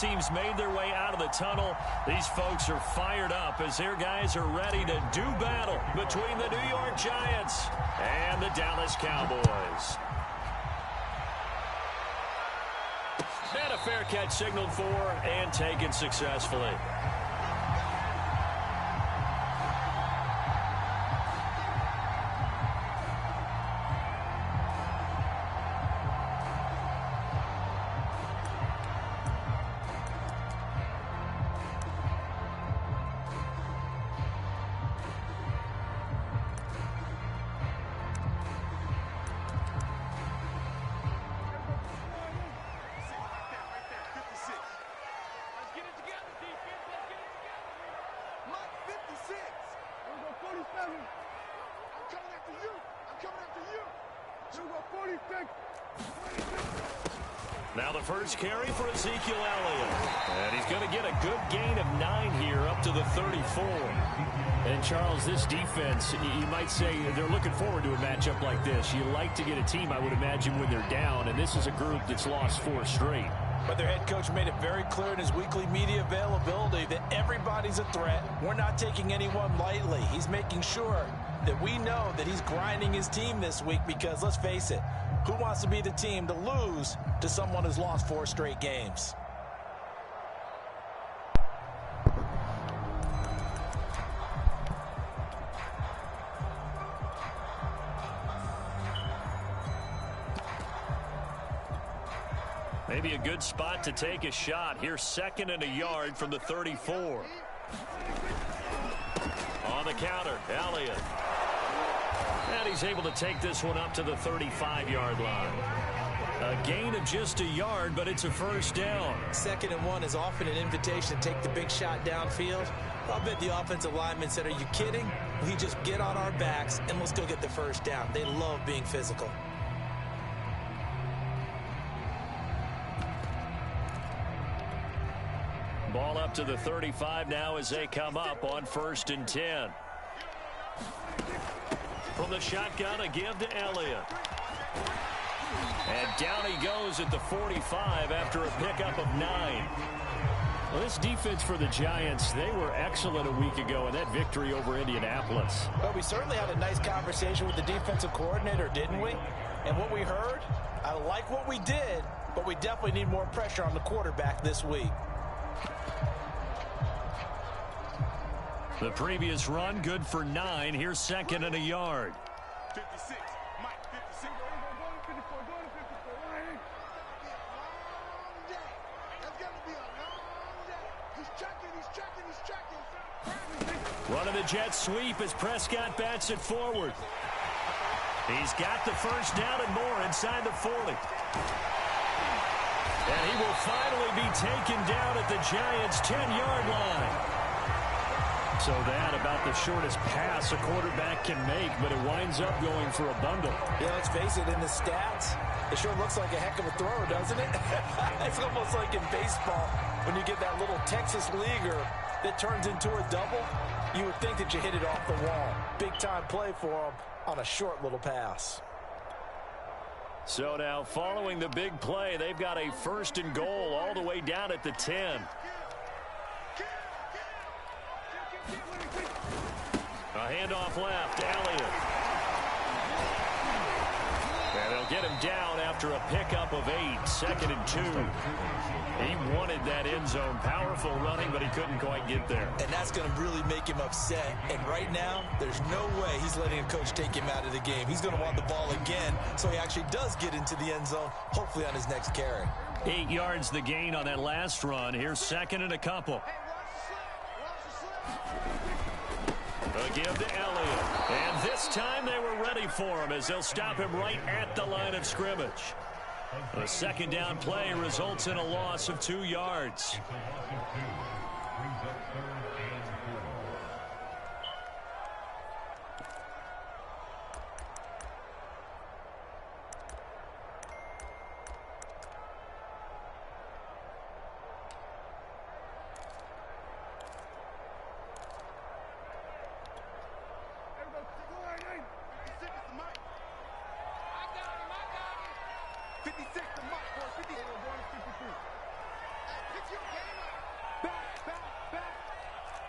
teams made their way out of the tunnel. These folks are fired up as their guys are ready to do battle between the New York Giants and the Dallas Cowboys. And a fair catch signaled for and taken successfully. Now the first carry for Ezekiel Elliott. And he's going to get a good gain of 9 here up to the 34. And, Charles, this defense, you might say they're looking forward to a matchup like this. You like to get a team, I would imagine, when they're down. And this is a group that's lost 4 straight. But their head coach made it very clear in his weekly media availability that everybody's a threat. We're not taking anyone lightly. He's making sure that we know that he's grinding his team this week because, let's face it, who wants to be the team to lose to someone who's lost 4 straight games? Maybe a good spot to take a shot. Here's 2nd and a yard from the 34. On the counter, Elliott. And he's able to take this one up to the 35-yard line. A gain of just a yard, but it's a first down. 2nd and 1 is often an invitation to take the big shot downfield. I'll bet the offensive lineman said, are you kidding? We just get on our backs and let's go get the first down. They love being physical. Ball up to the 35 now as they come up on 1st and 10. From the shotgun, a give to Elliott. And down he goes at the 45 after a pickup of 9. Well, this defense for the Giants, they were excellent a week ago in that victory over Indianapolis. Well, we certainly had a nice conversation with the defensive coordinator, didn't we? And what we heard, I like what we did, but we definitely need more pressure on the quarterback this week. The previous run, good for 9. Here's 2nd and a yard. 56, Mike, 56. Running the jet sweep as Prescott bats it forward. He's got the first down and more inside the 40. And he will finally be taken down at the Giants' 10-yard line. So that about the shortest pass a quarterback can make, but it winds up going for a bundle. Yeah, let's face it, in the stats, it sure looks like a heck of a throw, doesn't it? It's almost like in baseball when you get that little Texas leaguer that turns into a double. You would think that you hit it off the wall. Big-time play for him on a short little pass. So now following the big play, they've got a 1st and goal all the way down at the 10. A handoff left, Elliott. And they'll get him down after a pickup of 8, 2nd and 2. He wanted that end zone. Powerful running, but he couldn't quite get there. And that's going to really make him upset. And right now, there's no way he's letting a coach take him out of the game. He's going to want the ball again, so he actually does get into the end zone, hopefully on his next carry. 8 yards the gain on that last run. Here's 2nd and a couple. A give to Elliott. And this time they were ready for him as they'll stop him right at the line of scrimmage. A 2nd down play results in a loss of 2 yards.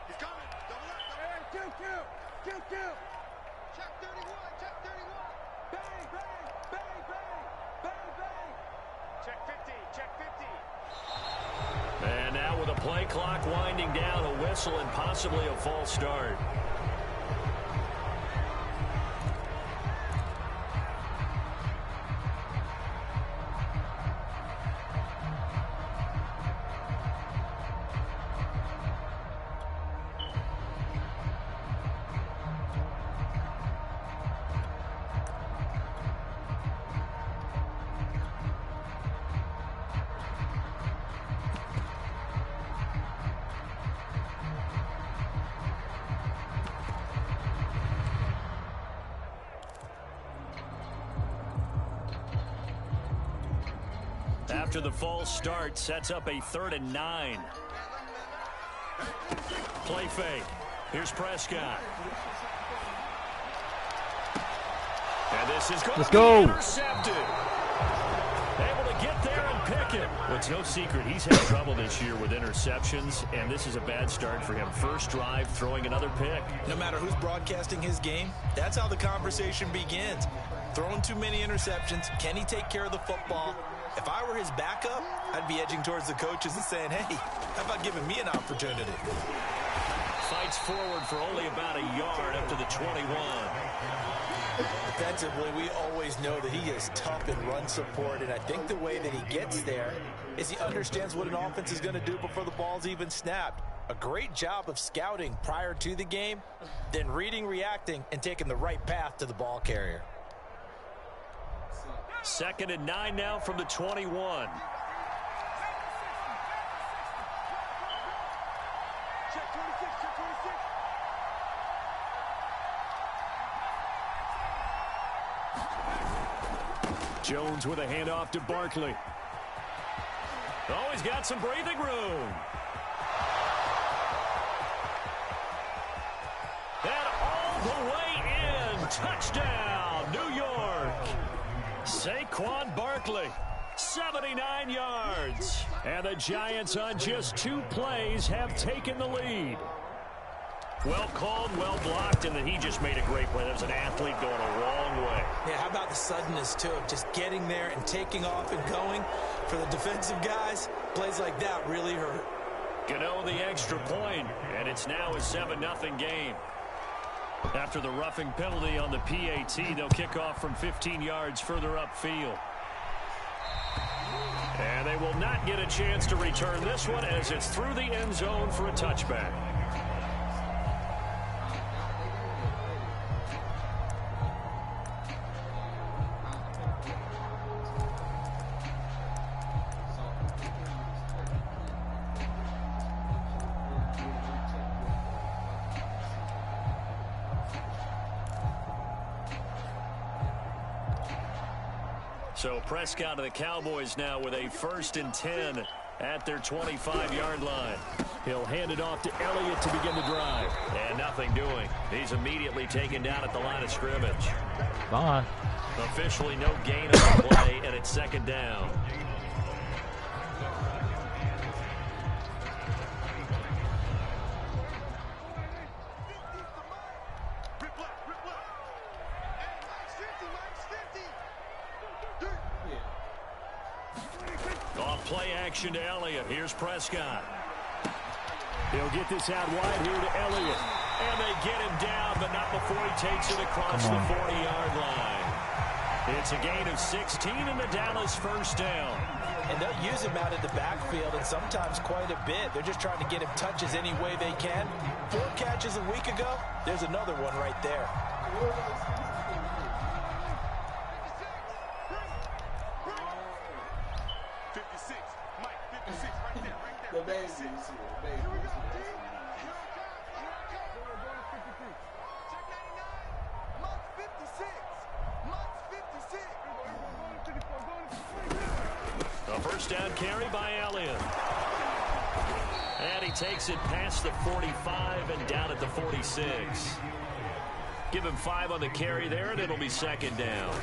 He's coming. Double up. Check 31. Check 31. Bang, bang, bang, bang, bang, bang. Check 50. Check 50. And now with the play clock winding down, a whistle and possibly a false start. After the false start, sets up a 3rd and 9. Play fake. Here's Prescott. And this is going to be intercepted. Able to get there and pick it. Well, it's no secret he's had trouble this year with interceptions, and this is a bad start for him. First drive, throwing another pick. No matter who's broadcasting his game, that's how the conversation begins. Throwing too many interceptions. Can he take care of the football? If I were his backup, I'd be edging towards the coaches and saying, hey, how about giving me an opportunity? Fights forward for only about a yard up to the 21. Defensively, we always know that he is tough in run support, and I think the way that he gets there is he understands what an offense is going to do before the ball's even snapped. A great job of scouting prior to the game, then reading, reacting, and taking the right path to the ball carrier. 2nd and 9 now from the 21. Check 26. Check 26. Jones with a handoff to Barkley. Oh, he's got some breathing room. And all the way in. Touchdown, New York. Saquon Barkley, 79 yards. And the Giants on just 2 plays have taken the lead. Well called, well blocked, and then he just made a great play. That was an athlete going a long way. Yeah, how about the suddenness, too, of just getting there and taking off and going? For the defensive guys, plays like that really hurt. Gano the extra point, and it's now a 7-0 game. After the roughing penalty on the PAT, they'll kick off from 15 yards further upfield. And they will not get a chance to return this one as it's through the end zone for a touchback. So Prescott of the Cowboys now with a 1st and 10 at their 25-yard line. He'll hand it off to Elliott to begin the drive. And nothing doing. He's immediately taken down at the line of scrimmage. Come on. Officially no gain on the play, and it's 2nd down. Play action to Elliott. Here's Prescott. He'll get this out wide here to Elliott. And they get him down, but not before he takes it across the 40-yard line. It's a gain of 16 and the Dallas 1st down. And they'll use him out in the backfield, and sometimes quite a bit. They're just trying to get him touches any way they can. 4 catches a week ago. There's another one right there. A 1st down carry by Elliott. And he takes it past the 45 and down at the 46. Give him 5 on the carry there, and it'll be 2nd down.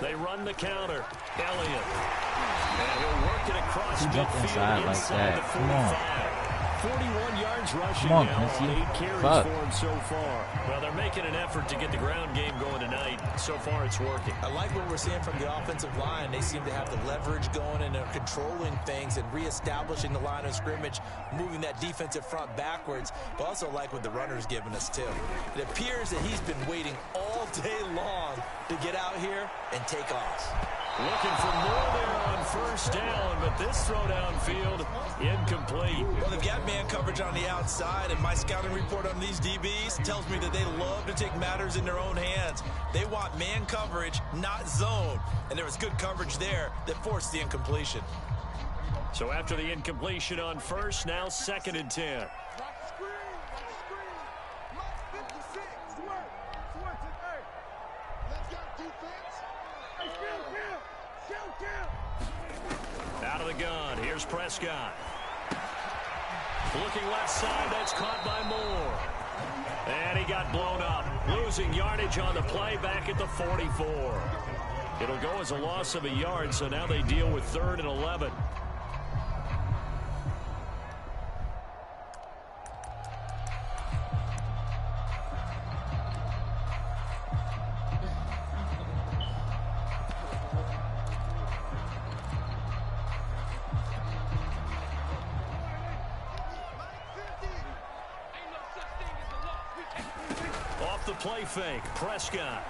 They run the counter. Elliott. And he'll work it across midfield inside like that. the Come on. 45. 41 yards rushing Come on, now Missy. on 8 carries Fuck. for him so far. Well, they're making an effort to get the ground game going tonight. So far, it's working. I like what we're seeing from the offensive line. They seem to have the leverage going, and they're controlling things and reestablishing the line of scrimmage, moving that defensive front backwards. But also like what the runner's giving us, too. It appears that he's been waiting all day long to get out here and take off. Looking for more there on first down, but this throw downfield, incomplete. Well, they've got man coverage on the outside, and my scouting report on these DBs tells me that they love to take matters in their own hands. They want man coverage, not zone. And there was good coverage there that forced the incompletion. So after the incompletion on first, now 2nd and 10. Watch the screen. Watch the screen. Mark 56. Swerve. Swerve to the earth. Let's go, defense. Hey, kill. Out of the gun, here's Prescott. Looking left side, that's caught by Moore. And he got blown up. Losing yardage on the play back at the 44. It'll go as a loss of a yard, so now they deal with 3rd and 11. The play fake, Prescott.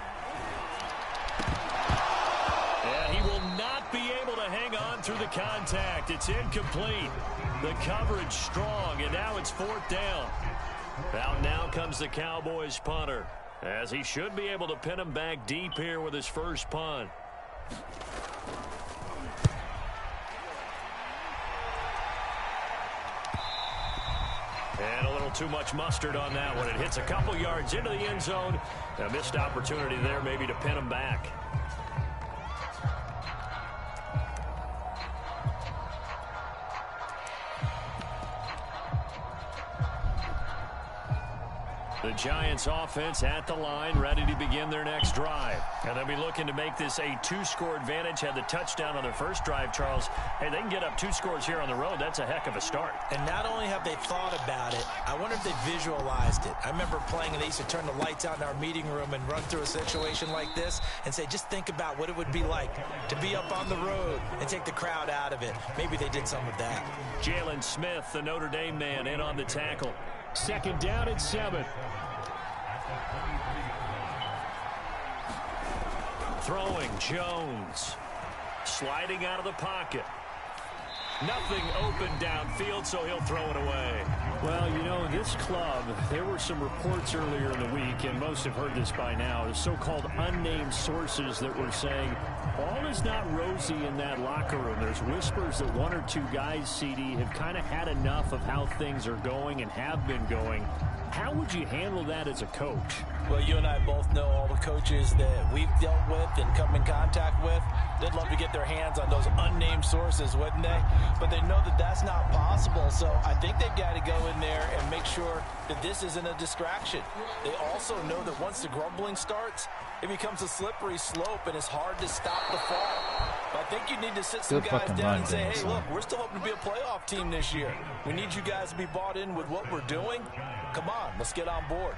And he will not be able to hang on through the contact. It's incomplete. The coverage strong, and now it's 4th down. Out now comes the Cowboys punter, as he should be able to pin him back deep here with his first punt. And a little too much mustard on that one. It hits a couple yards into the end zone. A missed opportunity there maybe to pin him back. The Giants offense at the line, ready to begin their next drive. And they'll be looking to make this a 2-score advantage. Had the touchdown on their first drive, Charles. Hey, they can get up 2 scores here on the road. That's a heck of a start. And not only have they thought about it, I wonder if they visualized it. I remember playing, and they used to turn the lights out in our meeting room and run through a situation like this and say, just think about what it would be like to be up on the road and take the crowd out of it. Maybe they did some of that. Jalen Smith, the Notre Dame man, in on the tackle. 2nd down and 7. Throwing, Jones. Sliding out of the pocket. Nothing open downfield, so he'll throw it away. Well, you know, this club, there were some reports earlier in the week, and most have heard this by now, the so-called unnamed sources that were saying all is not rosy in that locker room. There's whispers that 1 or 2 guys, CD, have kind of had enough of how things are going and have been going. How would you handle that as a coach? Well, you and I both know all the coaches that we've dealt with and come in contact with. They'd love to get their hands on those unnamed sources, wouldn't they? But they know that that's not possible, so I think they've got to go in there and make sure that this isn't a distraction. They also know that once the grumbling starts, it becomes a slippery slope, and it's hard to stop the fall. But I think you need to sit some guys down and say, hey, look, we're still hoping to be a playoff team this year. We need you guys to be bought in with what we're doing. Come on, let's get on board.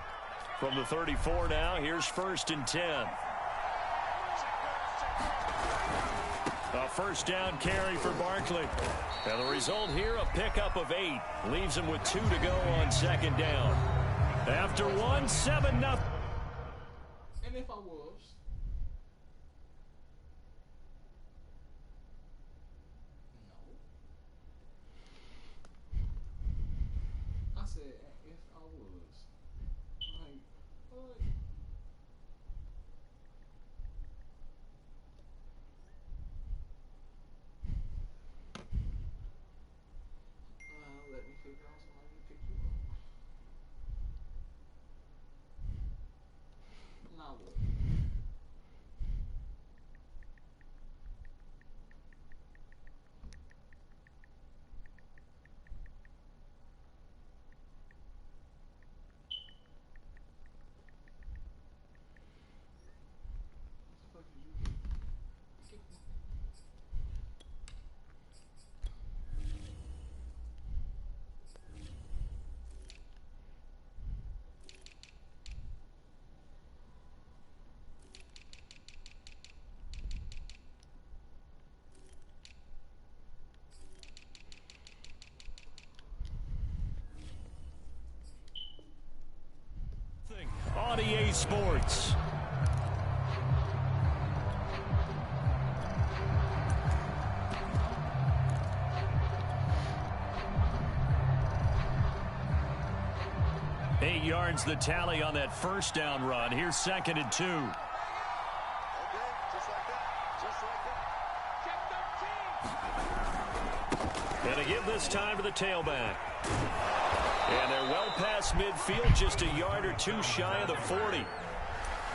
From the 34 now, here's 1st and 10. A 1st down carry for Barkley. And the result here, a pickup of 8. Leaves him with 2 to go on 2nd down. After 1, 7-0. And if I was, I said if I was, like, what? Let me figure out somebody to pick you up. Now what? Sports. Eight yards the tally on that first down run. Here's 2nd and 2. Okay, just like that. Check 13. And a give this time to the tailback. And they're well past midfield, just a yard or two shy of the 40.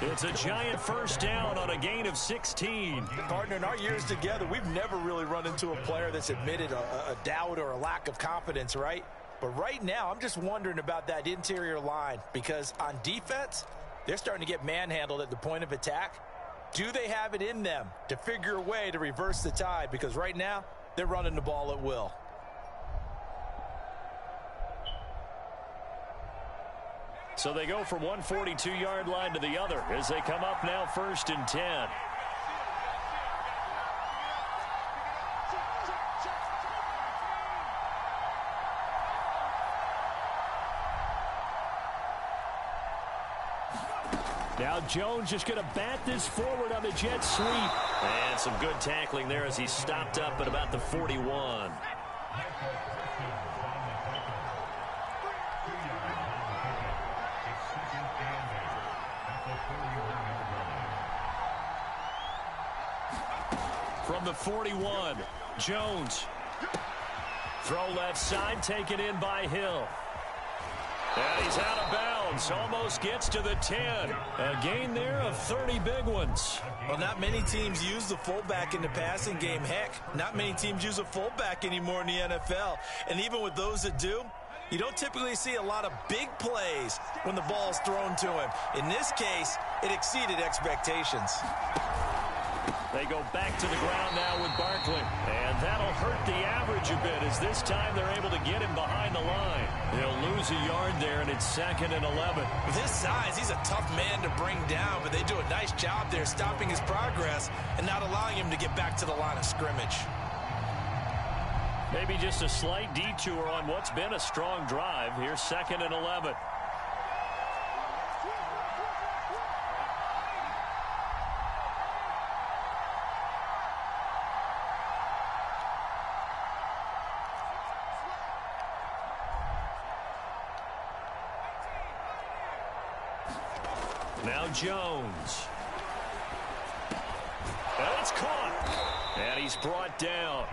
It's a giant first down on a gain of 16. Partner, in our years together, we've never really run into a player that's admitted a doubt or a lack of confidence, right? But right now, I'm just wondering about that interior line, because on defense, they're starting to get manhandled at the point of attack. Do they have it in them to figure a way to reverse the tide? Because right now, they're running the ball at will. So they go from one 42-yard line to the other as they come up now 1st and 10. Now Jones just going to bat this forward on the jet sweep. And some good tackling there as he stopped up at about the 41. From the 41, Jones. Throw left side, taken in by Hill. And he's out of bounds, almost gets to the 10. A gain there of 30 big ones. Well, not many teams use the fullback in the passing game. Heck, not many teams use a fullback anymore in the NFL. And even with those that do, you don't typically see a lot of big plays when the ball is thrown to him. In this case, it exceeded expectations. They go back to the ground now with Barkley. And that'll hurt the average a bit as this time they're able to get him behind the line. They'll lose a yard there, and it's 2nd and 11. With his size, he's a tough man to bring down, but they do a nice job there stopping his progress and not allowing him to get back to the line of scrimmage. Maybe just a slight detour on what's been a strong drive. Here's 2nd and 11. Now Jones. And it's caught. And he's brought down.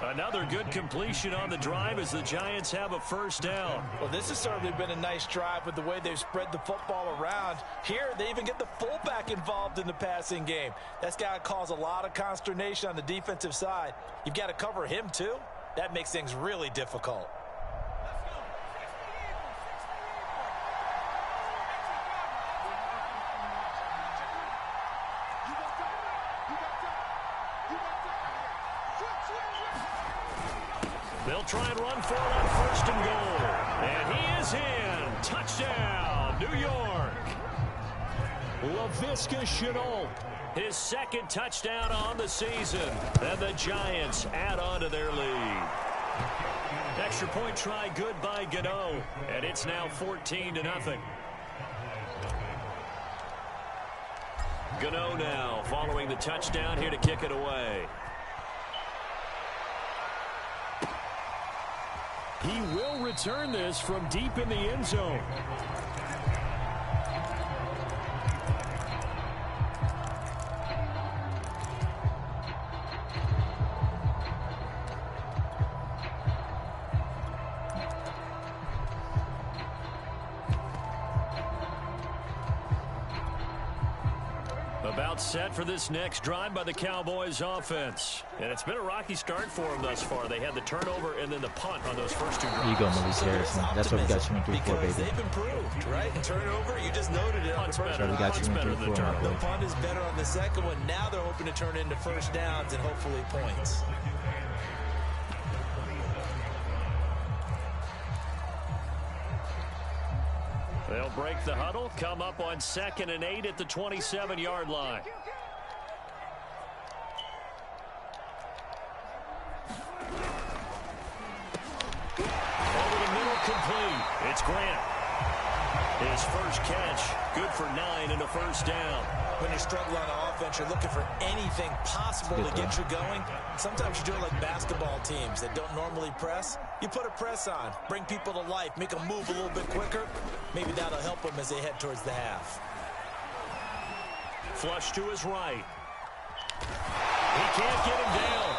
Another good completion on the drive as the Giants have a first down. Well, this has certainly been a nice drive with the way they've spread the football around. Here, they even get the fullback involved in the passing game. That's got to cause a lot of consternation on the defensive side. You've got to cover him, too. That makes things really difficult. They'll try and run for it on 1st and goal. And he is in. Touchdown, New York. Laviska Shenault, his 2nd touchdown on the season. And the Giants add on to their lead. Extra point try good by Gano. And it's now 14-0. Gano now following the touchdown here to kick it away. He will return this from deep in the end zone. About set for this next drive by the Cowboys offense. And it's been a rocky start for them thus far. They had the turnover and then the punt on those first two drives. Here you go, Maurice Harrison. That's what we got you into for, baby. Because they've improved, right? And turnover, you just noted it. Punt's better. So we got you into for, my The boy. punt is better on the second one. Now they're hoping to turn into first downs and hopefully points. They'll break the huddle, come up on 2nd and 8 at the 27-yard line. Over the middle, complete. It's Grant. His first catch, good for 9 and a first down. When you struggle on offense, you're looking for anything possible to get you going. Sometimes you do it like basketball teams that don't normally press. You put a press on, bring people to life, make them move a little bit quicker. Maybe that'll help them as they head towards the half. Flush to his right. He can't get him down.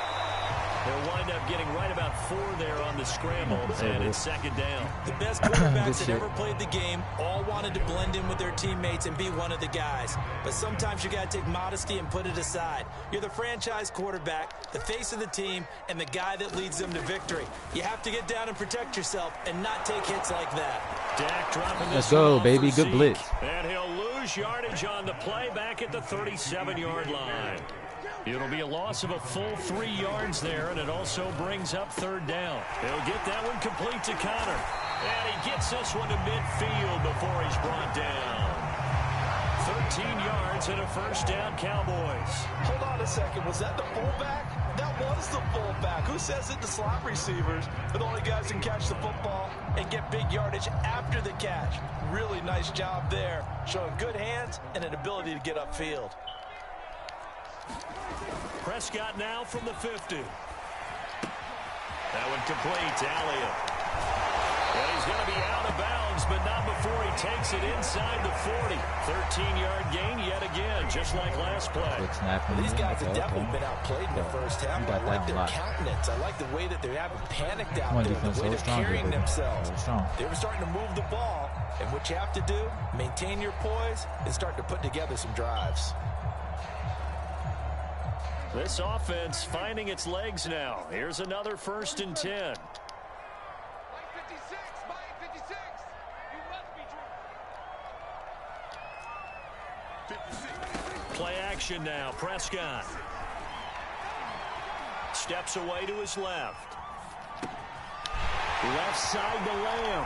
He'll wind up getting right about 4 there on the scramble, and it's second down. The best quarterbacks that ever played the game all wanted to blend in with their teammates and be one of the guys. But sometimes you got to take modesty and put it aside. You're the franchise quarterback, the face of the team, and the guy that leads them to victory. You have to get down and protect yourself and not take hits like that. Dak dropping this. Let's go, baby. Good blitz. And he'll lose yardage on the play back at the 37-yard line. It'll be a loss of a full 3 yards there, and it also brings up third down. He'll get that one complete to Connor. And he gets this one to midfield before he's brought down. 13 yards and a first down, Cowboys. Hold on a second. Was that the fullback? That was the fullback. Who says it? The slot receivers are the only guys who can catch the football and get big yardage after the catch. Really nice job there, showing good hands and an ability to get upfield. Prescott now from the 50. That one complete to Elliott. And he's going to be out of bounds, but not before he takes it inside the 40. 13-yard gain yet again, just like last play. These guys have definitely been outplayed in the first half. I like their countenance. I like the way that they haven't panicked out there, the way they're carrying themselves. They were starting to move the ball, and what you have to do, maintain your poise and start to put together some drives. This offense finding its legs now. Here's another 1st and 10. Mike 56, Mike 56. You must be true. Play action now. Prescott steps away to his left. Left side to Lamb.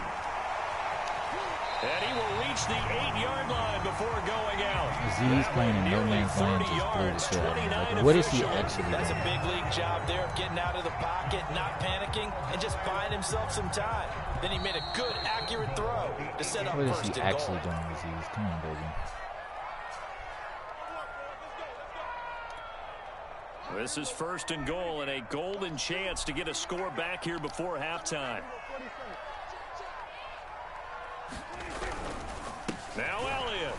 And he will reach the 8-yard line before going out. He's playing in no man's land. Like, what is he actually doing? That's a big league job there of getting out of the pocket, not panicking, and just buying himself some time. Then he made a good, accurate throw to set up first and goal. What is he actually doing, Aziz? Come on, baby. This is 1st and goal and a golden chance to get a score back here before halftime. Now Elliott.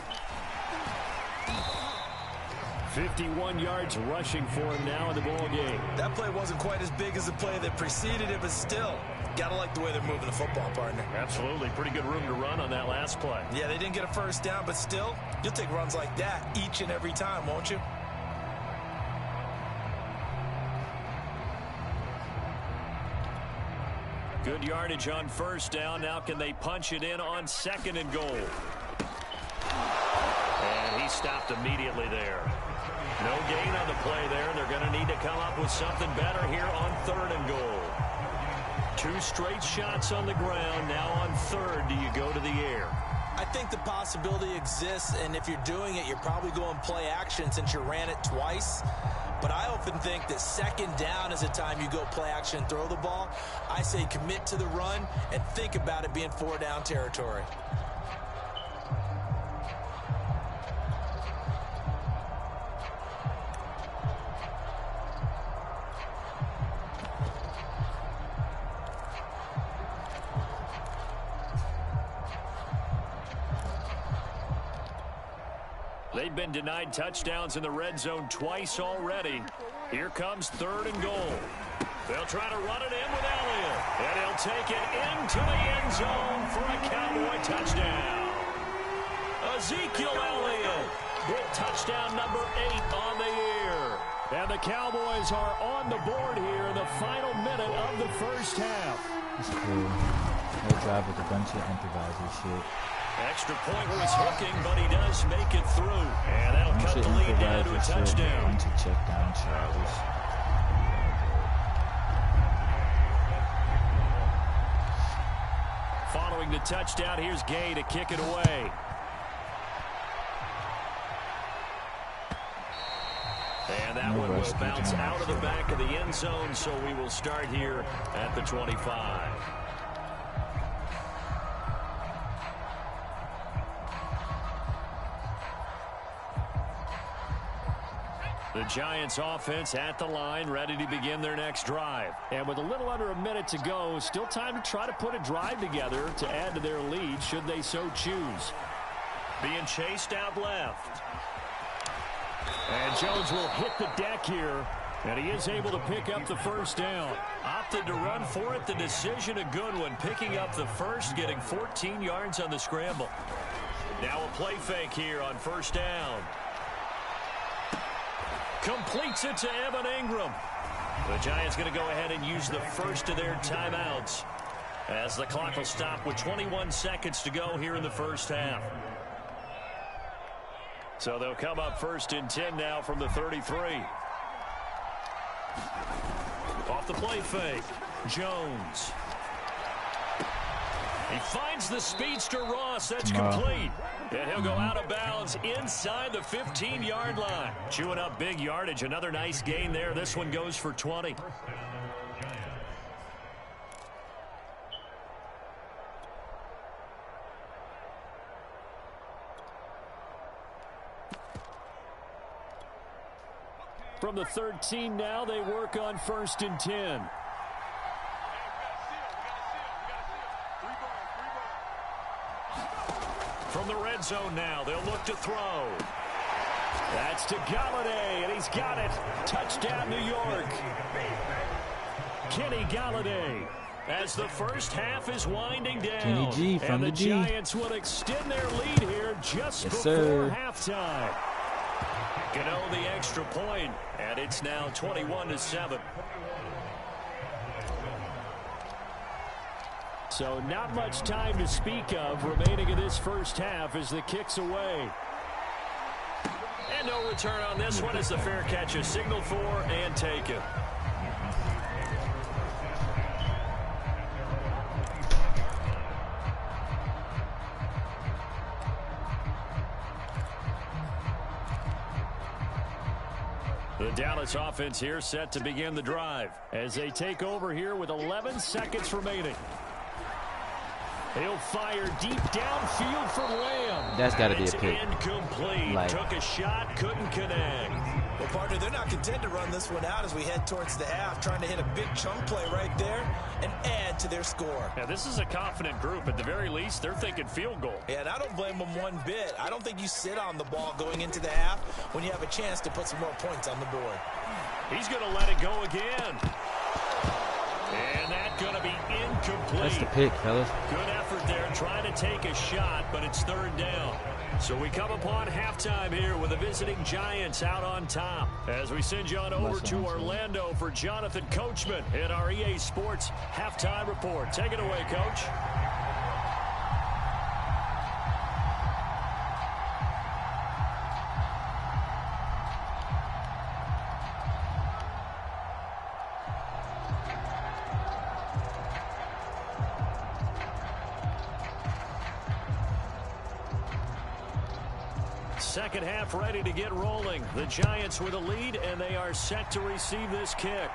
51 yards rushing for him now in the ball game. That play wasn't quite as big as the play that preceded it, but still, gotta like the way they're moving the football, partner. Absolutely. Pretty good room to run on that last play. Yeah, they didn't get a first down, but still, you'll take runs like that each and every time, won't you? Good yardage on 1st down. Now can they punch it in on 2nd and goal? And he stopped immediately there. No gain on the play there, and they're going to need to come up with something better here on 3rd and goal. 2 straight shots on the ground. Now on 3rd, do you go to the air? I think the possibility exists, and if you're doing it, you're probably going play action since you ran it twice. But I often think that 2nd down is a time you go play action and throw the ball. I say commit to the run and think about it being 4-down territory. They've been denied touchdowns in the red zone twice already. Here comes 3rd and goal. They'll try to run it in with Elliott. And he'll take it into the end zone for a Cowboy touchdown. Ezekiel Elliott with touchdown number 8 on the year. And the Cowboys are on the board here in the final minute of the first half. It's cool. No drive with a bunch of improviser shit. Extra point was hooking, but he does make it through. And that'll cut the lead down to a touchdown. Check down Charles. Following the touchdown, here's Gay to kick it away. And that one will bounce out of the back of the end zone, so we will start here at the 25. The Giants offense at the line, ready to begin their next drive. And with a little under a minute to go, still time to try to put a drive together to add to their lead should they so choose. Being chased out left. And Jones will hit the deck here, and he is able to pick up the first down. Opted to run for it. The decision a good one. Picking up the first, getting 14 yards on the scramble. Now a play fake here on first down. Completes it to Evan Ingram. The Giants going to go ahead and use the first of their timeouts as the clock will stop with 21 seconds to go here in the first half. So they'll come up first and 10 now from the 33. Off the play fake. Jones. He finds the speedster Ross. That's complete. And he'll go out of bounds inside the 15-yard line. Chewing up big yardage. Another nice gain there. This one goes for 20. From the 13 now, they work on first and 10. From the red zone now, they'll look to throw. That's to Galladay, and he's got it. Touchdown, New York. Kenny Galladay. As the first half is winding down. Kenny G from and the G. Giants will extend their lead here just before halftime. Gano the extra point, and it's now 21-7. So not much time to speak of remaining in this first half as the kick's away. And no return on this one as the fair catch is signaled for and taken. The Dallas offense here set to begin the drive as they take over here with 11 seconds remaining. He'll fire deep downfield for Lamb. That's got to be a pick. Incomplete. Like, took a shot, couldn't connect. Well, partner, they're not content to run this one out as we head towards the half, trying to hit a big chunk play right there and add to their score. Yeah, this is a confident group. At the very least, they're thinking field goal. Yeah, and I don't blame them one bit. I don't think you sit on the ball going into the half when you have a chance to put some more points on the board. He's going to let it go again. And that's going to be incomplete. That's the pick, fellas. Good effort there, trying to take a shot, but it's third down. So we come upon halftime here with the visiting Giants out on top. As we send you on over to Orlando for Jonathan Coachman in our EA Sports Halftime Report. Take it away, Coach. Second half ready to get rolling. The Giants with a lead, and they are set to receive this kick.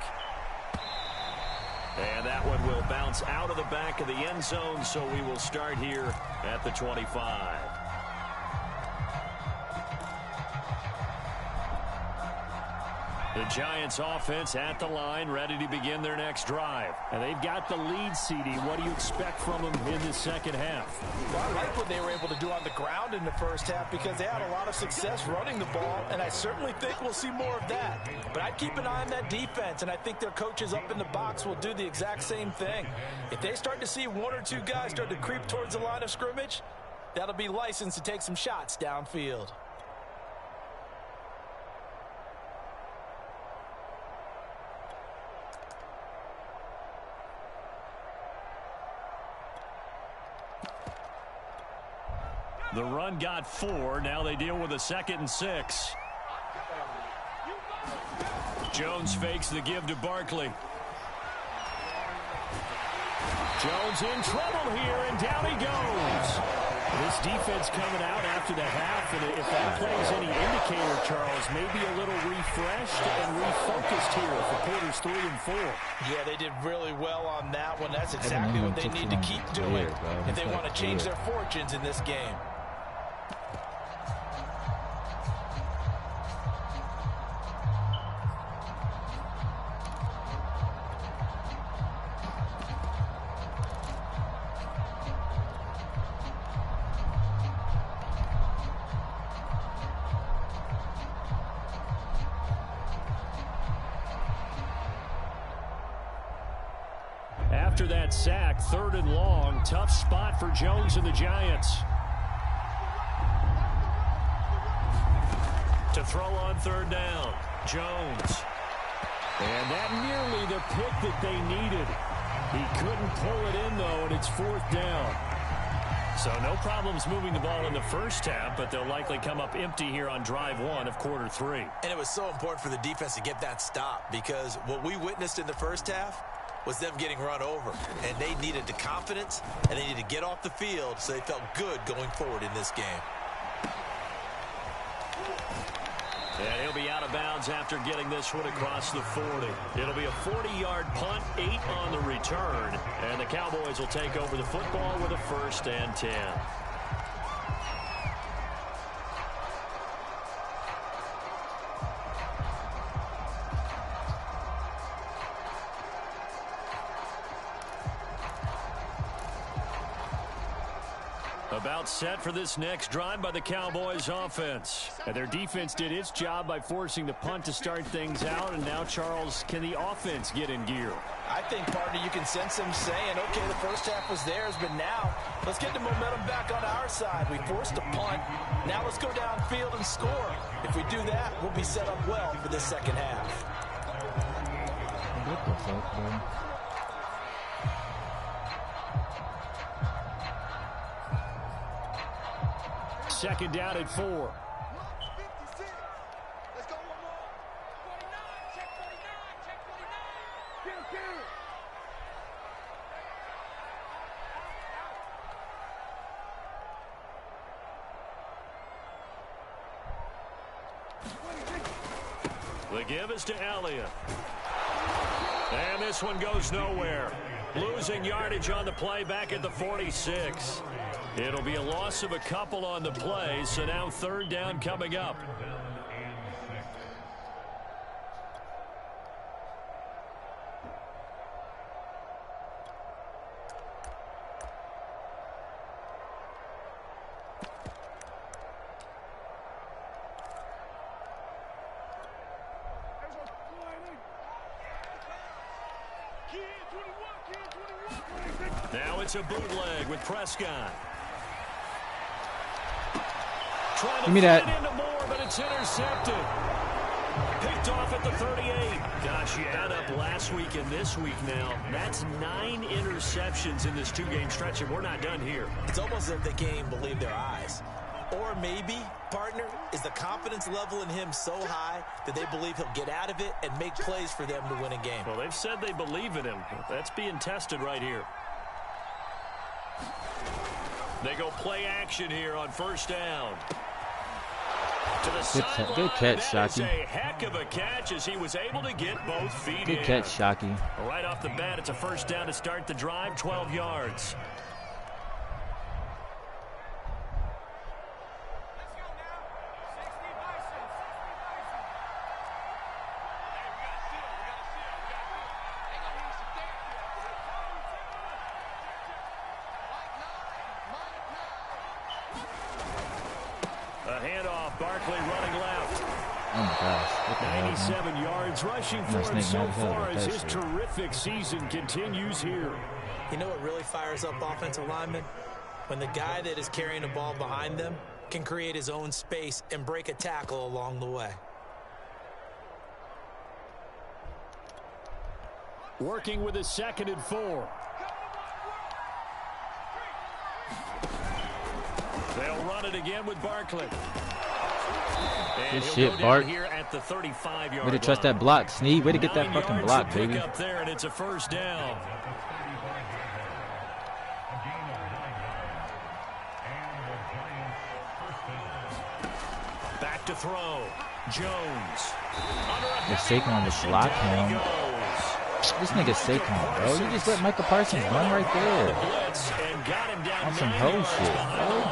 And that one will bounce out of the back of the end zone, so we will start here at the 25. The Giants offense at the line, ready to begin their next drive. And they've got the lead, CD. What do you expect from them in the second half? Well, I like what they were able to do on the ground in the first half because they had a lot of success running the ball, and I certainly think we'll see more of that. But I'd keep an eye on that defense, and I think their coaches up in the box will do the exact same thing. If they start to see one or two guys start to creep towards the line of scrimmage, that'll be licensed to take some shots downfield. The run got 4. Now they deal with a 2nd and 6. Jones fakes the give to Barkley. Jones in trouble here, and down he goes. This defense coming out after the half, and if that plays any indicator, Charles, maybe a little refreshed and refocused here for quarters 3 and 4. Yeah, they did really well on that one. That's exactly what they need to keep doing if they want to change their fortunes in this game. after that sack, 3rd and long. Tough spot for Jones and the Giants. To throw on 3rd down, Jones. And that nearly the pick that they needed. He couldn't pull it in, though, and it's 4th down. So no problems moving the ball in the first half, but they'll likely come up empty here on drive 1 of quarter 3. And it was so important for the defense to get that stop, because what we witnessed in the first half was them getting run over. And they needed the confidence, and they needed to get off the field so they felt good going forward in this game. And he'll be out of bounds after getting this one across the 40. It'll be a 40-yard punt, 8 on the return. And the Cowboys will take over the football with a 1st and 10. About set for this next drive by the Cowboys offense. And their defense did its job by forcing the punt to start things out. And now, Charles, can the offense get in gear? I think, partner, you can sense them saying, okay, the first half was theirs, but now let's get the momentum back on our side. We forced a punt. Now let's go downfield and score. If we do that, we'll be set up well for this second half. What the fuck, bro? Second down at 4. 56. Let's go one more. 49. Check 49. Check 49. Kill. The give is to Elliott. And this one goes nowhere. Losing yardage on the play back at the 46. It'll be a loss of a couple on the play, so now 3rd down coming up. Now it's a bootleg with Prescott. Give me that. Into more, but it's intercepted. Picked off at the 38. Gosh, you add up last week and this week now. That's 9 interceptions in this 2-game stretch, and we're not done here. It's almost as if they can't even believe their eyes. Or maybe, partner, is the confidence level in him so high that they believe he'll get out of it and make plays for them to win a game. Well, they've said they believe in him. That's being tested right here. They go play action here on 1st down. To the sideline. Good catch, That is Shockey. a heck of a catch as he was able to get both feet in. Good catch, Shockey. Right off the bat, it's a 1st down to start the drive, 12 yards. A handoff, Barkley running left. Oh my gosh. What the hell, man? 97 yards rushing for him so far as his terrific season continues here. You know what really fires up offensive linemen? When the guy that is carrying the ball behind them can create his own space and break a tackle along the way. Working with a 2nd and 4. They'll run it again with Barkley. Good shit, Bart. Here at the 35-yard Way to trust that block, Sneed. Way to get that 9 fucking yards block, to pick baby. up there, and it's a 1st down. Back to throw. Jones. If Saquon just block him. This nigga Saquon, bro. You just let Michael Parsons run right there. On some hoe shit, bro.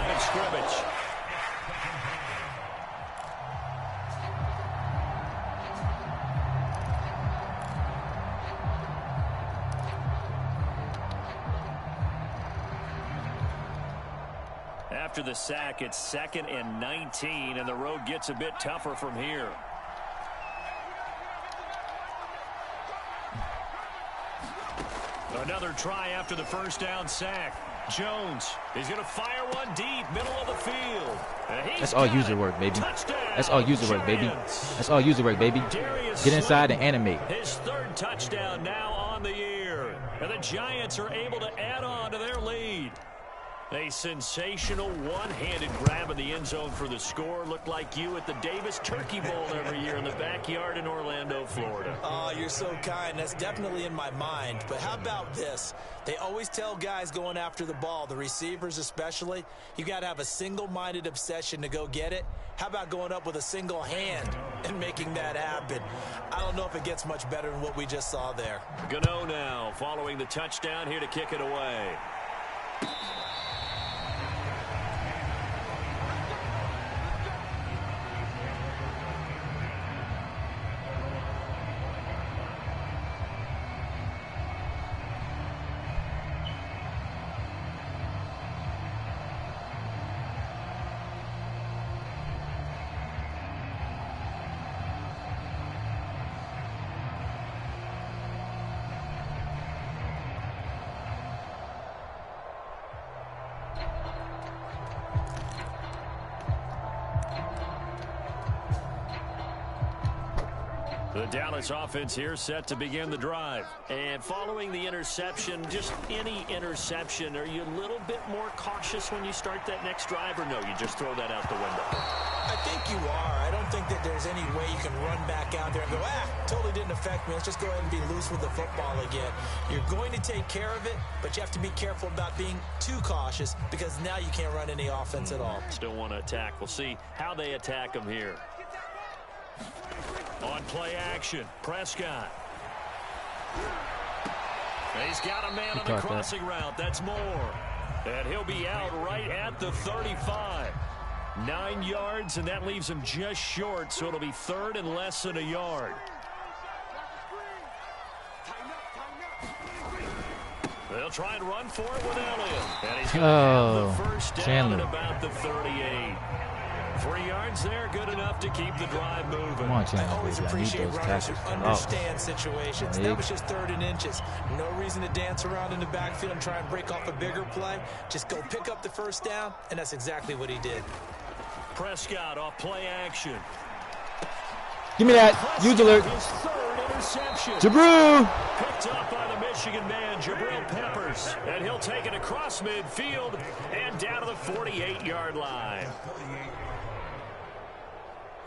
After the sack, it's 2nd and 19, and the road gets a bit tougher from here. Another Another try after the first down sack. Jones, he's going to fire one deep, middle of the field. That's all user work, baby. That's all user work, baby. That's all user work, baby. Get inside and animate. His third touchdown now on the year. And the Giants are able to add on to their lead. A sensational one-handed grab in the end zone for the score. Looked like you at the Davis Turkey Bowl every year in the backyard in Orlando, Florida. Oh, you're so kind. That's definitely in my mind. But how about this? They always tell guys going after the ball, the receivers especially, you got to have a single-minded obsession to go get it. How about going up with a single hand and making that happen? I don't know if it gets much better than what we just saw there. Gano now following the touchdown here to kick it away. The Dallas offense here set to begin the drive. And following the interception, just any interception, are you a little bit more cautious when you start that next drive, or no, you just throw that out the window? I think you are. I don't think that there's any way you can run back out there and go, totally didn't affect me. Let's just go ahead and be loose with the football again. You're going to take care of it, but you have to be careful about being too cautious because now you can't run any offense at all. Still want to attack. We'll see how they attack them here. On play action, Prescott. He's got a man on the crossing route. That's Moore. And he'll be out right at the 35. 9 yards, and that leaves him just short, so it'll be third and less than a yard. They'll try and run for it with Elliott. And he's going to have the first down at about the 38. 3 yards there, good enough to keep the drive moving. Come on, Chandler, I always appreciate runners who understand situations. That was just 3rd and inches. No reason to dance around in the backfield and try and break off a bigger play. Just go pick up the first down, and that's exactly what he did. Prescott off play action. Give me that. Use alert. His 3rd interception. Jabril. Picked up by the Michigan man, Jabril Peppers. And he'll take it across midfield and down to the 48-yard line.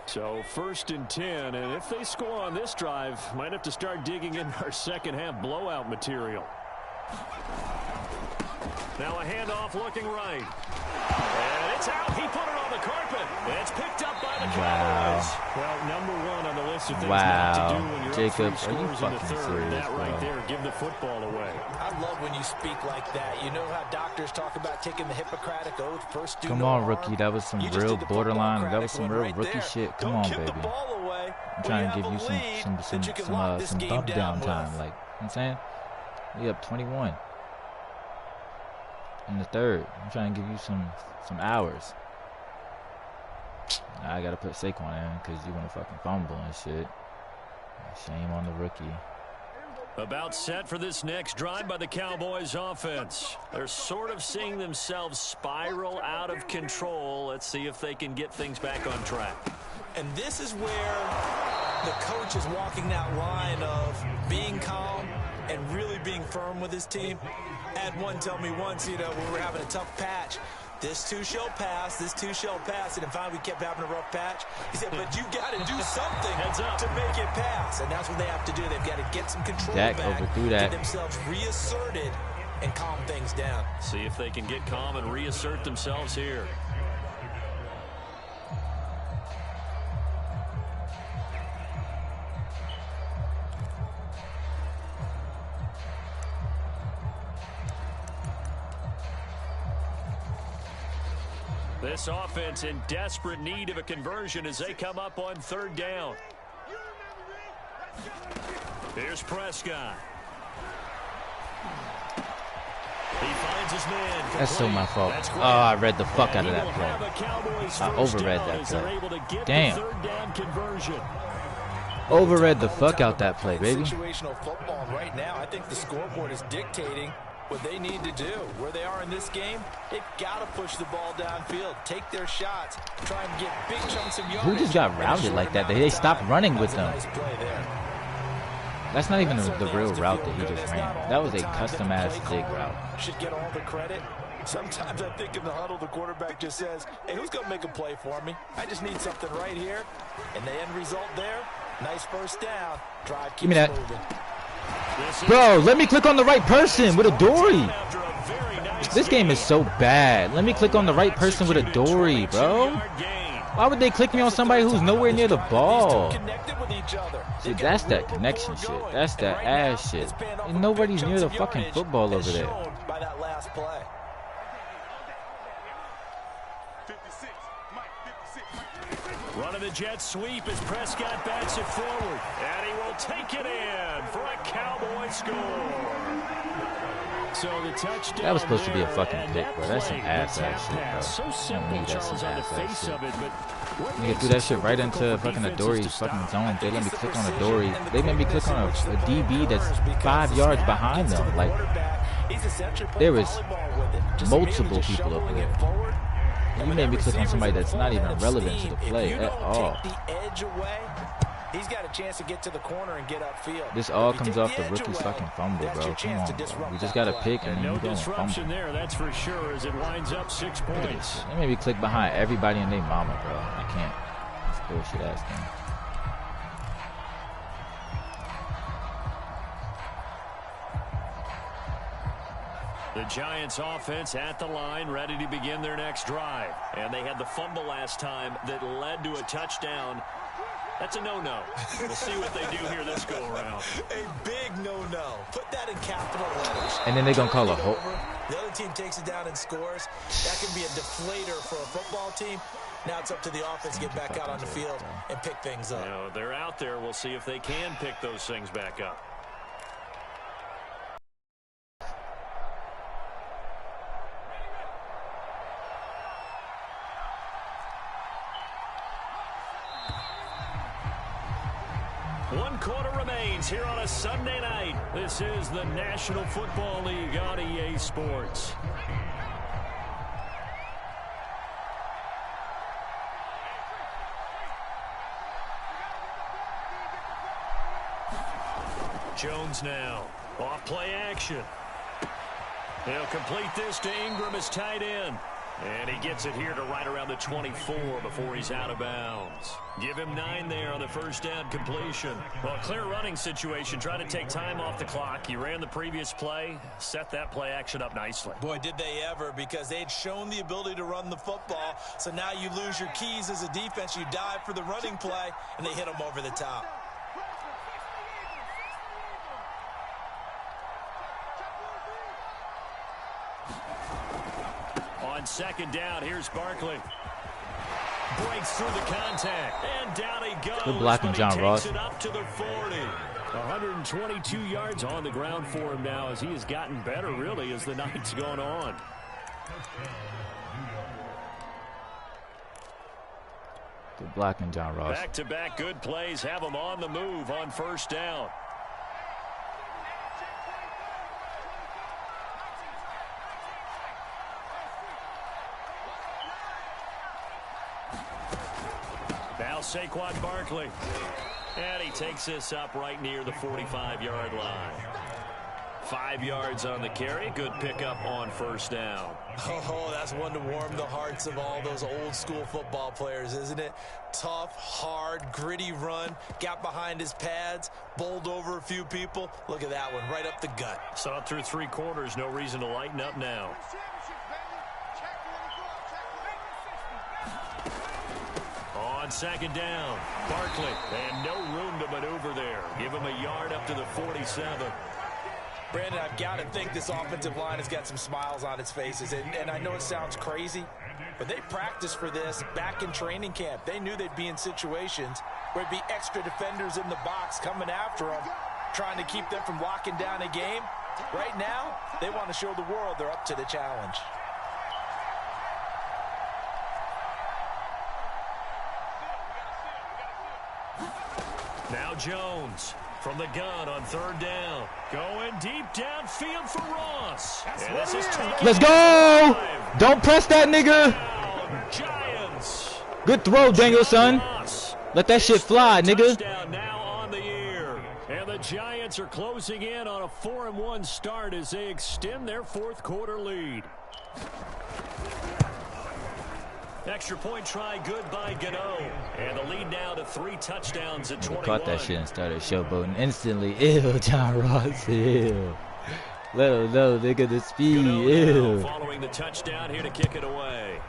So 1st and 10, and if they score on this drive, might have to start digging in our second-half blowout material. Now a handoff looking right. And it's out. He put it on the carpet. It's picked up by the Cowboys. Well, number 1 on the list of things not to do when you're Jacob, up 3 are you scores in the fucking 3rd. serious, That right bro? there, give the football away. I love when you speak like that. You know how doctors talk about taking the Hippocratic Oath, first do Come no on, harm? rookie. That was some You just real did the borderline. That was Hippocratic some one real right rookie there. shit. Come Don't on, give baby. the ball away I'm trying to give you some some bump down time. Like, you know what I'm saying? We up 21 in the 3rd. I'm trying to give you some hours. Now I gotta put Saquon in because you want to fucking fumble and shit. Shame on the rookie. About set for this next drive by the Cowboys offense. They're sort of seeing themselves spiral out of control. Let's see if they can get things back on track. And this is where the coach is walking that line of being calm and really being firm with his team. I had one tell me once, when we were having a tough patch, this too shall pass, this too shall pass. And finally we kept having a rough patch. He said, but you got to do something to make it pass. And that's what they have to do. They've got to get some control back, get themselves reasserted, and calm things down. See if they can get calm and reassert themselves here. This offense in desperate need of a conversion as they come up on 3rd down. Here's Prescott. He finds his man. That's still my fault. Oh, I read the fuck out of that play. I overread that play. Able to get damn. The 3rd down conversion. Overread the fuck out that play, baby. Situational football right now. I think the scoreboard is dictating what they need to do. Where they are in this game, they've got to push the ball downfield, take their shots, try and get big chunks of yardage. Who just got routed like that? They stopped running with them. Nice play there. That's not even the real route that he just ran. That was a custom-ass zig route. Should get all the credit. Sometimes I think in the huddle, the quarterback just says, hey, who's going to make a play for me? I just need something right here. And the end result there, nice first down. Drive keeps moving. Bro, let me click on the right person with a Dory. This game is so bad. Let me click on the right person with a Dory, bro. Why would they click me on somebody who's nowhere near the ball? See, that's that connection shit. That's that ass shit. And nobody's near the fucking football over there. By that last play. Running the jet sweep as Prescott bats it forward. And he will take it in for a Cowboy score. So the touchdown. That was supposed to be a fucking pick, bro. That's some ass-ass shit, bro. So simple, Charles, on the face of it, but nigga threw that shit right into fucking a Dory's fucking zone. They let me click on a Dory. They made me click on a DB that's 5 yards behind them. Like, there was multiple people over there. You made me click on somebody that's not even relevant to the play at all. He's got a chance to get to the corner and get upfield. This all comes off the rookie's fucking fumble, bro. Come on, bro. We just got to pick and then no you go and disruption fumble. there, that's for sure, as it winds up 6 points. They made me click behind everybody and their mama, bro. I can't. It's bullshit ass thing. The Giants offense at the line, ready to begin their next drive. And they had the fumble last time that led to a touchdown. That's a no-no. We'll see what they do here this go-around. A big no-no. Put that in capital letters. And then they're going to call a hold. The other team takes it down and scores. That can be a deflator for a football team. Now it's up to the offense to get back out on the field and pick things up. You know, they're out there. We'll see if they can pick those things back up. One quarter remains here on a Sunday night. This is the National Football League on EA Sports. Jones now. Off play action. He'll complete this to Ingram as tight end. And he gets it here to right around the 24 before he's out of bounds. Give him 9 there on the first down completion. Well, clear running situation. Try to take time off the clock. He ran the previous play, set that play action up nicely. Boy, did they ever, because they'd shown the ability to run the football. So now you lose your keys as a defense. You dive for the running play, and they hit them over the top. On second down, here's Barkley. Breaks through the contact, and down he goes. Good blocking, John Ross. It up to the 40. 122 yards on the ground for him now, as he has gotten better, really, as the night's gone on. Good blocking, John Ross. Back-to-back good plays have him on the move on first down. Now Saquon Barkley. And he takes this up right near the 45-yard line. 5 yards on the carry. Good pickup on first down. Oh, that's one to warm the hearts of all those old-school football players, isn't it? Tough, hard, gritty run. Got behind his pads, bowled over a few people. Look at that one, right up the gut. Saw it through 3 quarters. No reason to lighten up now. On second down, Barkley, and no room to maneuver there. Give him a yard up to the 47. Brandon, I've got to think this offensive line has got some smiles on its faces. And I know it sounds crazy, but they practiced for this back in training camp. They knew they'd be in situations where it'd be extra defenders in the box coming after them, trying to keep them from locking down a game. Right now, they want to show the world they're up to the challenge. Now Jones from the gun on third down. Going deep downfield for Ross. Let's go! Don't press that nigga. Giants. Good throw, Danielson. Let that shit fly, nigga. Touchdown now on the year. And the Giants are closing in on a 4-1 start as they extend their fourth quarter lead. Extra point try good by Gano. And the lead now to 3 touchdowns at 21. Caught that shit and started showboating instantly. Ew, John Ross. Ew. Let him know, nigga, the speed. Ew. Following the touchdown here to kick it away.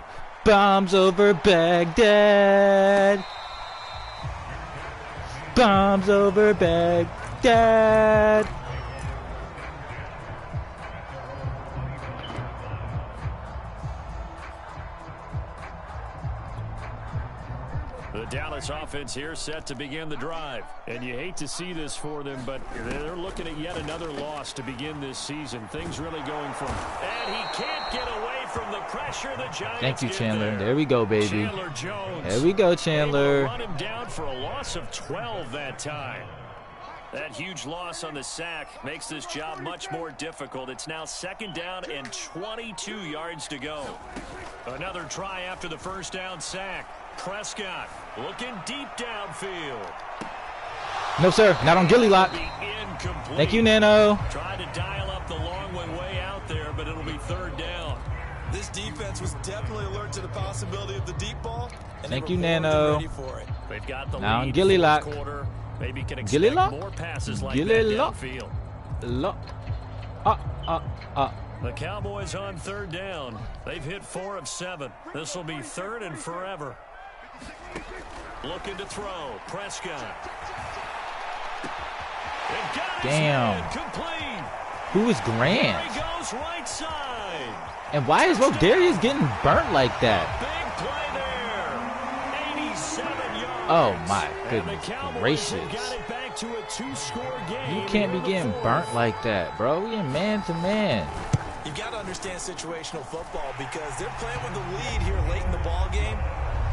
Bombs over Baghdad. Bombs over Baghdad. The Dallas offense here set to begin the drive. And you hate to see this for them, but they're looking at yet another loss to begin this season. Things really going from... And he can't get away from the pressure the Giants. Thank you, Chandler. There we go, baby. Chandler Jones. There we go, Chandler. Run him down for a loss of 12 that time. That huge loss on the sack makes this job much more difficult. It's now 2nd down and 22 yards to go. Another try after the first down sack. Prescott looking deep downfield. No, sir. Not on Gilly Lock. Thank you, Nano. Try to dial up the long one way out there, but it'll be 3rd down. This defense was definitely alert to the possibility of the deep ball. And thank you, Nano. ready for it. They've got the Now lead on Gilly Lock. quarter. Maybe can Gilly expect Lock? more passes like Gilly that Lock? downfield. Lock. The Cowboys on 3rd down. They've hit 4 of 7. This will be 3rd and forever. Looking to throw. Prescott. Damn. Complete. Who is Grant? There he goes right side. And why is Rodarius getting burnt like that? Big play there. 87 yards. Oh, my And goodness the Cowboys gracious. have got it back to a 2-score game. You can't be getting burnt like that, bro. We in man-to-man. You've got to understand situational football because they're playing with the lead here late in the ball game.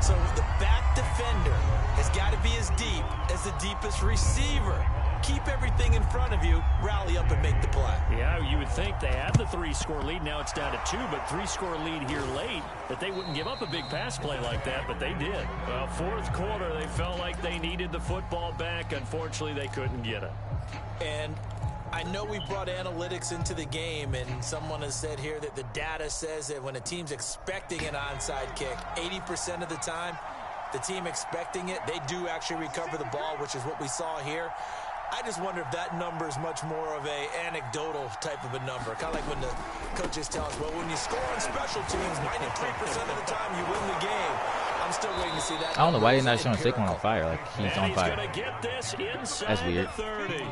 So the back defender has got to be as deep as the deepest receiver. Keep everything in front of you, rally up and make the play. Yeah, you would think they had the 3-score lead. Now it's down to 2, but 3-score lead here late, that they wouldn't give up a big pass play like that, but they did. Well, 4th quarter, they felt like they needed the football back. Unfortunately, they couldn't get it. And I know we brought analytics into the game, and someone has said here that the data says that when a team's expecting an onside kick, 80% of the time, the team expecting it, they do actually recover the ball, which is what we saw here. I just wonder if that number is much more of a anecdotal type of a number. Kind of like when the coaches tell us, well, when you score on special teams, 93% of the time you win the game. I'm still waiting to see that. I don't know why he's not showing Saquon on fire. Like, he's on fire. Gonna get this inside. That's weird. The 30.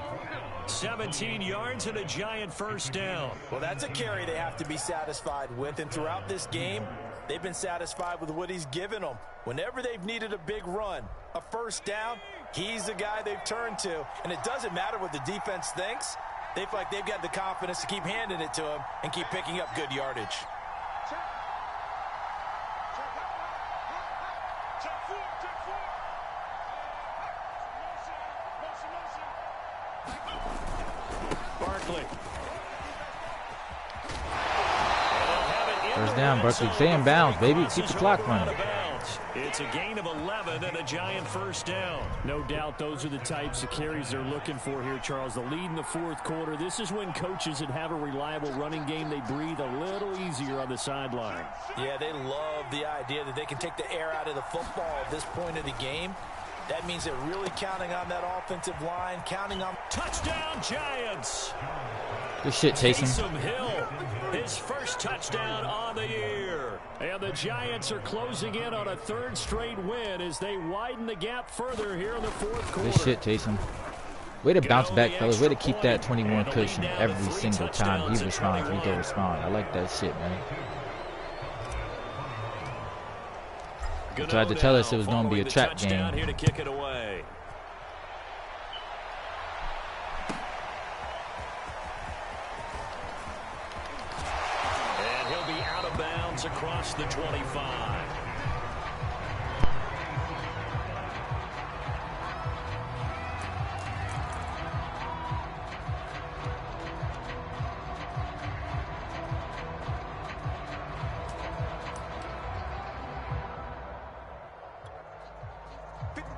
17 yards and a Giant 1st down. Well, that's a carry they have to be satisfied with. And throughout this game, they've been satisfied with what he's given them. Whenever they've needed a big run, a 1st down, he's the guy they've turned to. And it doesn't matter what the defense thinks. They feel like they've got the confidence to keep handing it to him and keep picking up good yardage. Barkley. 1st down, Barkley. Stay in bounds, baby. Keep the clock running. It's a gain of 11 and a Giant 1st down. No doubt those are the types of carries they're looking for here, Charles. The lead in the 4th quarter. This is when coaches that have a reliable running game, they breathe a little easier on the sideline. Yeah, they love the idea that they can take the air out of the football at this point of the game. That means they're really counting on that offensive line, counting on... Touchdown, Giants! Good shit, Taysom. Taysom Hill, his 1st touchdown on the year. And the Giants are closing in on a 3rd straight win as they widen the gap further here in the 4th quarter. Good shit, Taysom. Way to bounce back, fellas. Way to keep that 21 cushion every single time he responds. We go respond. I like that shit, man. They tried to tell us it was going to be a trap game. Here to kick it away. And he'll be out of bounds across the 25.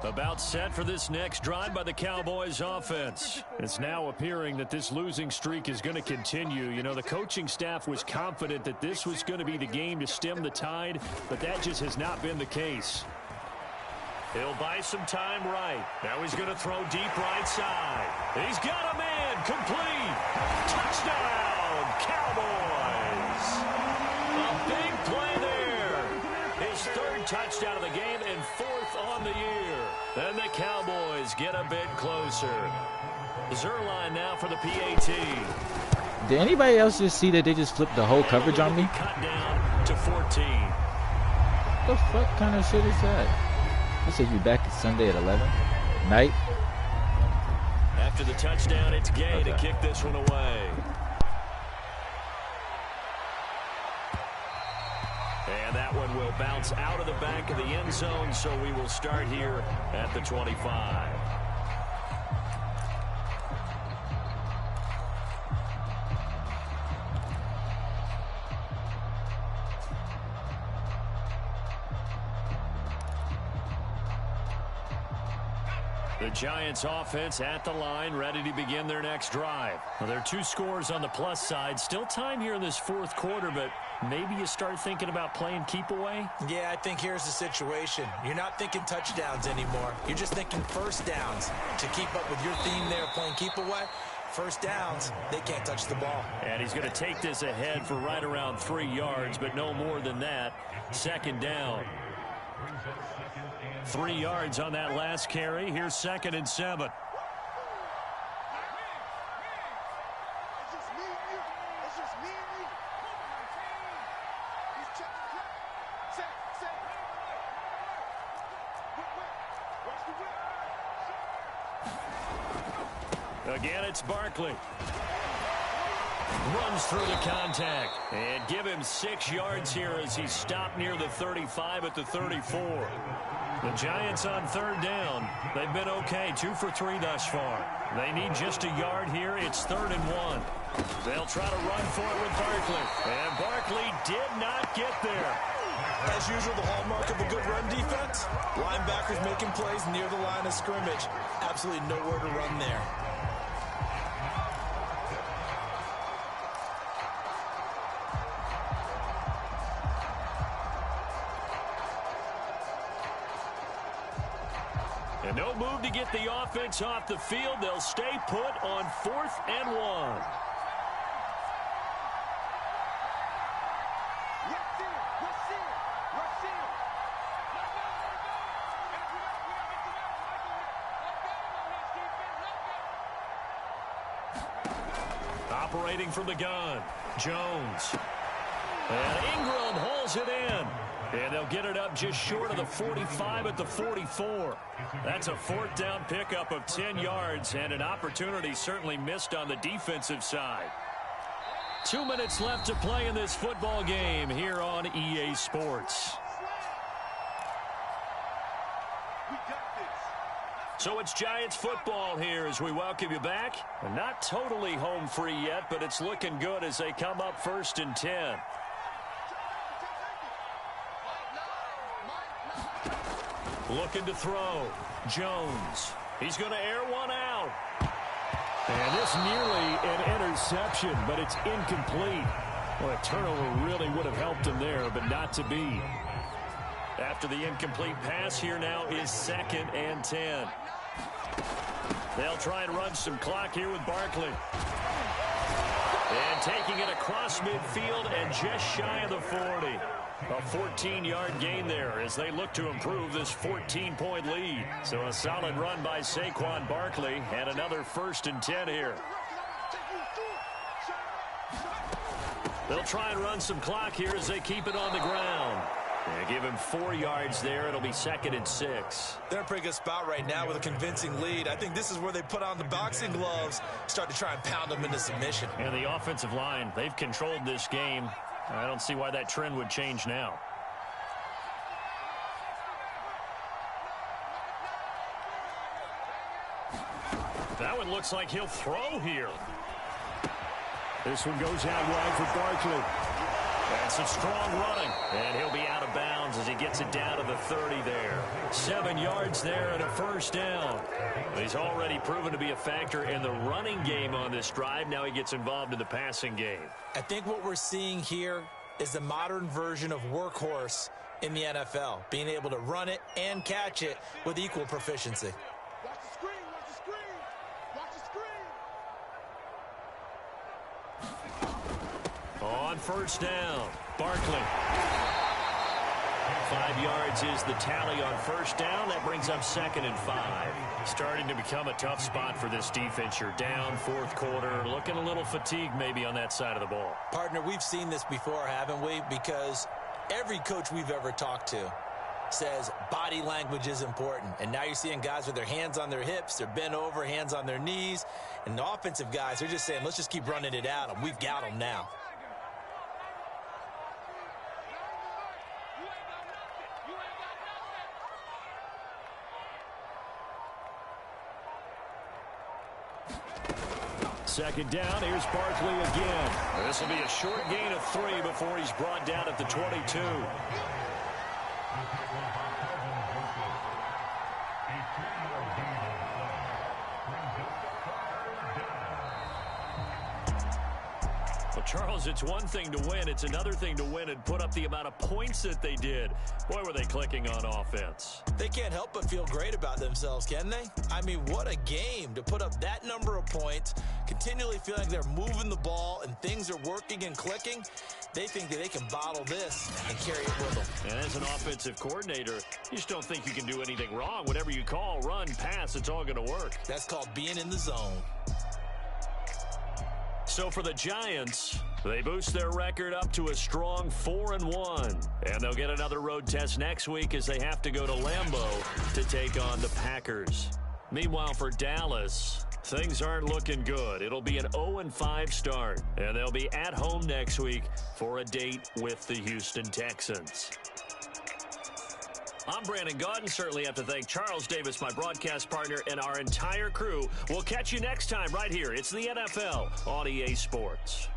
About set for this next drive by the Cowboys offense. It's now appearing that this losing streak is going to continue. You know, the coaching staff was confident that this was going to be the game to stem the tide, but that just has not been the case. He'll buy some time right. Now he's going to throw deep right side. He's got a man. Complete. Touchdown, Cowboys. A big play there. His third touchdown of the game and fourth on the year. And the Cowboys get a bit closer. Zerline now for the PAT. Did anybody else just see that they just flipped the whole coverage on me? Cut down to 14. What the fuck kind of shit is that? They said you back Sunday at 11 night. After the touchdown, it's Gay to kick this one away. And that one will bounce out of the back of the end zone, so we will start here at the 25. The Giants offense at the line, ready to begin their next drive. Well, there are 2 scores on the plus side. Still time here in this fourth quarter, but maybe you start thinking about playing keep away? Yeah, I think here's the situation. You're not thinking touchdowns anymore. You're just thinking first downs. To keep up with your theme there, playing keep away, first downs, they can't touch the ball. And he's going to take this ahead for right around 3 yards, but no more than that. Second down. 3 yards on that last carry. Here's 2nd and 7. Again, it's Barkley. Runs through the contact. And give him 6 yards here as he's stopped near the 35 at the 34. The Giants on third down. They've been okay, 2 for 3 thus far. They need just a yard here. It's 3rd and 1. They'll try to run for it with Barkley. And Barkley did not get there. As usual, the hallmark of a good run defense, linebackers making plays near the line of scrimmage. Absolutely nowhere to run there. And no move to get the offense off the field. They'll stay put on 4th and 1. Operating from the gun, Jones. And Ingram hauls it in. And they'll get it up just short of the 45 at the 44. That's a 4th down pickup of 10 yards and an opportunity certainly missed on the defensive side. 2 minutes left to play in this football game here on EA Sports. So it's Giants football here as we welcome you back. Not totally home free yet, but it's looking good as they come up 1st and 10. Looking to throw. Jones. He's going to air one out. And this nearly an interception, but it's incomplete. Well, a turnover really would have helped him there, but not to be. After the incomplete pass, here now is 2nd and 10. They'll try and run some clock here with Barkley. And taking it across midfield and just shy of the 40. A 14-yard gain there as they look to improve this 14-point lead. So a solid run by Saquon Barkley and another 1st and 10 here. They'll try and run some clock here as they keep it on the ground. They give him 4 yards there. It'll be 2nd and 6. They're in a pretty good spot right now with a convincing lead. I think this is where they put on the boxing gloves, start to try and pound them into submission. And the offensive line, they've controlled this game. I don't see why that trend would change now. That one looks like he'll throw here. This one goes out wide for Barkley. And some strong running, and he'll be out of bounds as he gets it down to the 30 there. 7 yards there and a first down. He's already proven to be a factor in the running game on this drive. Now he gets involved in the passing game. I think what we're seeing here is the modern version of workhorse in the NFL, being able to run it and catch it with equal proficiency. Watch the screen, watch the screen, watch the screen. On first down, Barkley. 5 yards is the tally on first down. That brings up 2nd and 5. Starting to become a tough spot for this defense. You're down, 4th quarter, looking a little fatigued maybe on that side of the ball. Partner, we've seen this before, haven't we? Because every coach we've ever talked to says body language is important. And now you're seeing guys with their hands on their hips, they're bent over, hands on their knees. And the offensive guys are just saying, let's just keep running it out, and we've got them now. Second down, here's Barkley again. This will be a short gain of 3 before he's brought down at the 22. Well, Charles, it's one thing to win. It's another thing to win and put up the amount of points that they did. Boy, were they clicking on offense. They can't help but feel great about themselves, can they? I mean, what a game to put up that number of points, continually feeling like they're moving the ball and things are working and clicking. They think that they can bottle this and carry it with them. And as an offensive coordinator, you just don't think you can do anything wrong. Whatever you call, run, pass, it's all going to work. That's called being in the zone. So for the Giants, they boost their record up to a strong 4-1. And they'll get another road test next week as they have to go to Lambeau to take on the Packers. Meanwhile, for Dallas, things aren't looking good. It'll be an 0-5 start, and they'll be at home next week for a date with the Houston Texans. I'm Brandon Gaudin. Certainly have to thank Charles Davis, my broadcast partner, and our entire crew. We'll catch you next time right here. It's the NFL on EA Sports.